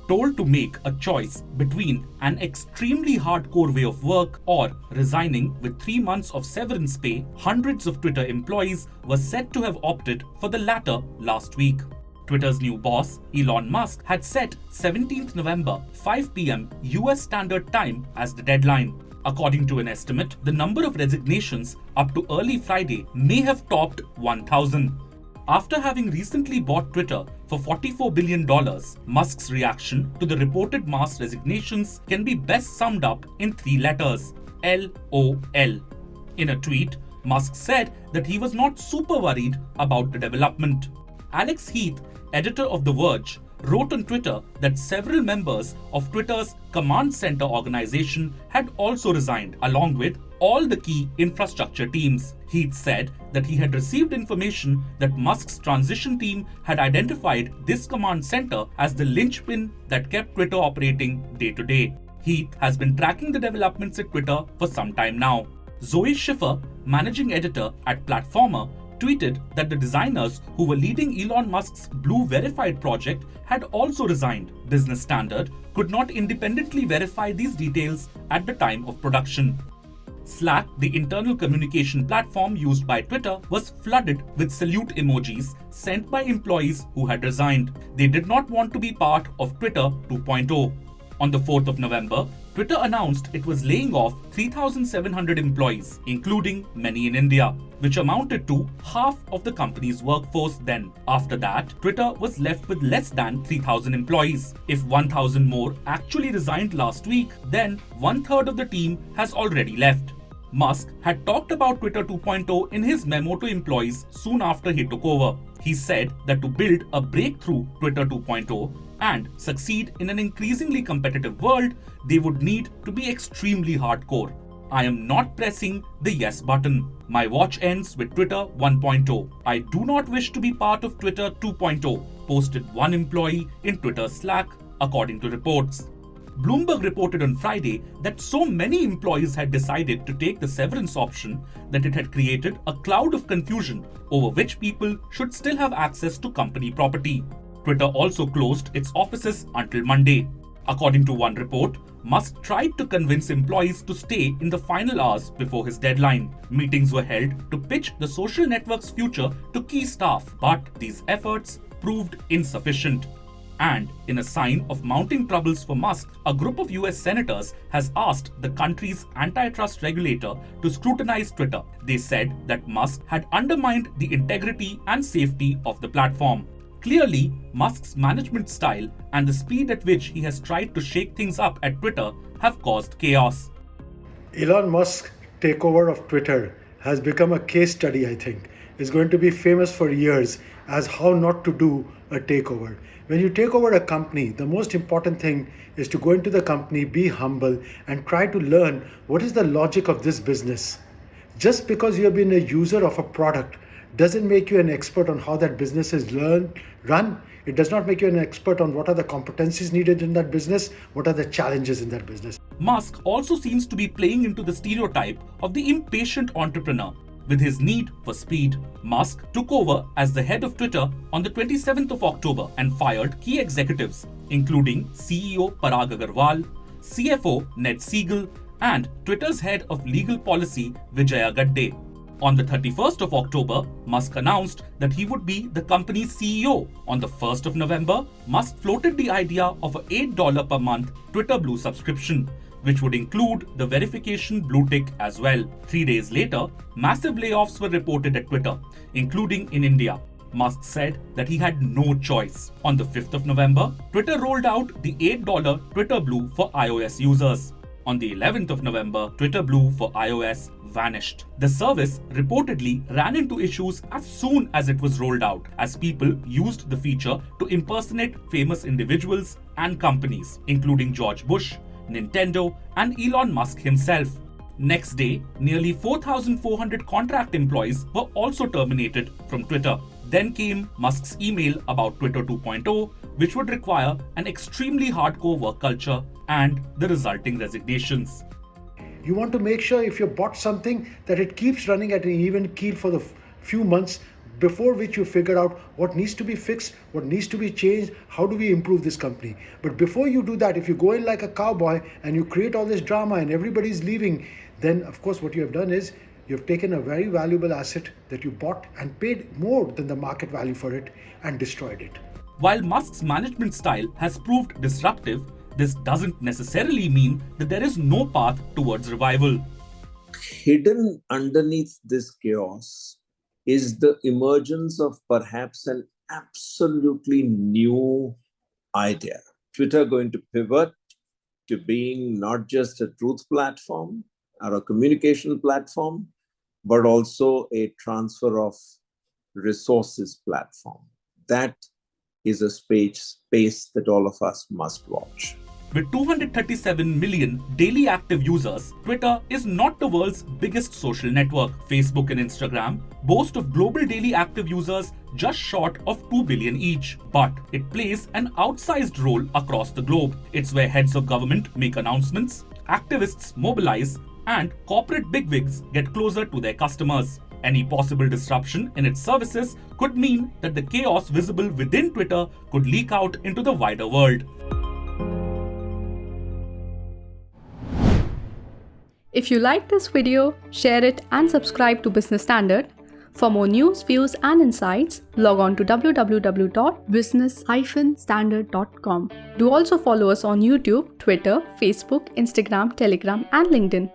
told to make a choice between an extremely hardcore way of work or resigning with 3 months of severance pay, hundreds of Twitter employees were said to have opted for the latter last week. Twitter's new boss, Elon Musk, had set 17th November, 5 p.m. US Standard Time as the deadline. According to an estimate, the number of resignations up to early Friday may have topped 1,000. After having recently bought Twitter for $44 billion, Musk's reaction to the reported mass resignations can be best summed up in 3 letters: LOL. In a tweet, Musk said that he was not super worried about the development. Alex Heath, editor of The Verge, wrote on Twitter that several members of Twitter's command center organization had also resigned, along with all the key infrastructure teams. Heath said that he had received information that Musk's transition team had identified this command center as the linchpin that kept Twitter operating day to day. Heath has been tracking the developments at Twitter for some time now. Zoe Schiffer, managing editor at Platformer, tweeted that the designers who were leading Elon Musk's Blue Verified project had also resigned. Business Standard could not independently verify these details at the time of production. Slack, the internal communication platform used by Twitter, was flooded with salute emojis sent by employees who had resigned. They did not want to be part of Twitter 2.0. On the 4th of November, Twitter announced it was laying off 3,700 employees, including many in India, which amounted to half of the company's workforce then. After that, Twitter was left with less than 3,000 employees. If 1,000 more actually resigned last week, then 1/3 of the team has already left. Musk had talked about Twitter 2.0 in his memo to employees soon after he took over. He said that to build a breakthrough Twitter 2.0 and succeed in an increasingly competitive world, they would need to be extremely hardcore. I am not pressing the yes button. My watch ends with Twitter 1.0. I do not wish to be part of Twitter 2.0, posted one employee in Twitter's Slack, according to reports. Bloomberg reported on Friday that so many employees had decided to take the severance option that it had created a cloud of confusion over which people should still have access to company property. Twitter also closed its offices until Monday. According to one report, Musk tried to convince employees to stay in the final hours before his deadline. Meetings were held to pitch the social network's future to key staff, but these efforts proved insufficient. And in a sign of mounting troubles for Musk, a group of US senators has asked the country's antitrust regulator to scrutinize Twitter. They said that Musk had undermined the integrity and safety of the platform. Clearly, Musk's management style and the speed at which he has tried to shake things up at Twitter have caused chaos. Elon Musk's takeover of Twitter has become a case study, I think. It's going to be famous for years as how not to do a takeover. When you take over a company, the most important thing is to go into the company, be humble, and try to learn what is the logic of this business. Just because you have been a user of a product doesn't make you an expert on how that business is run. It does not make you an expert on what are the competencies needed in that business, what are the challenges in that business. Musk also seems to be playing into the stereotype of the impatient entrepreneur. With his need for speed, Musk took over as the head of Twitter on the 27th of October and fired key executives, including CEO Parag Agrawal, CFO Ned Siegel, and Twitter's head of legal policy Vijaya Gadde. On the 31st of October, Musk announced that he would be the company's CEO. On the 1st of November, Musk floated the idea of a $8 per month Twitter Blue subscription, which would include the verification blue tick as well. 3 days later, massive layoffs were reported at Twitter, including in India. Musk said that he had no choice. On the 5th of November, Twitter rolled out the $8 Twitter Blue for iOS users. On the 11th of November, Twitter Blue for iOS vanished. The service reportedly ran into issues as soon as it was rolled out, as people used the feature to impersonate famous individuals and companies, including George Bush, Nintendo, and Elon Musk himself. Next day, nearly 4,400 contract employees were also terminated from Twitter. Then came Musk's email about Twitter 2.0, which would require an extremely hardcore work culture and the resulting resignations. You want to make sure if you bought something that it keeps running at an even keel for the few months before which you figure out what needs to be fixed, what needs to be changed, how do we improve this company. But before you do that, if you go in like a cowboy and you create all this drama and everybody's leaving, then of course what you have done is you've taken a very valuable asset that you bought and paid more than the market value for it and destroyed it. While Musk's management style has proved disruptive, this doesn't necessarily mean that there is no path towards revival. Hidden underneath this chaos is the emergence of perhaps an absolutely new idea. Twitter going to pivot to being not just a truth platform or a communication platform, but also a transfer of resources platform. That is a space that all of us must watch. With 237 million daily active users, Twitter is not the world's biggest social network. Facebook and Instagram boast of global daily active users just short of 2 billion each. But it plays an outsized role across the globe. It's where heads of government make announcements, activists mobilize, and corporate bigwigs get closer to their customers. Any possible disruption in its services could mean that the chaos visible within Twitter could leak out into the wider world. If you like this video, share it and subscribe to Business Standard. For more news, views and insights, log on to www.business-standard.com. Do also follow us on YouTube, Twitter, Facebook, Instagram, Telegram and LinkedIn.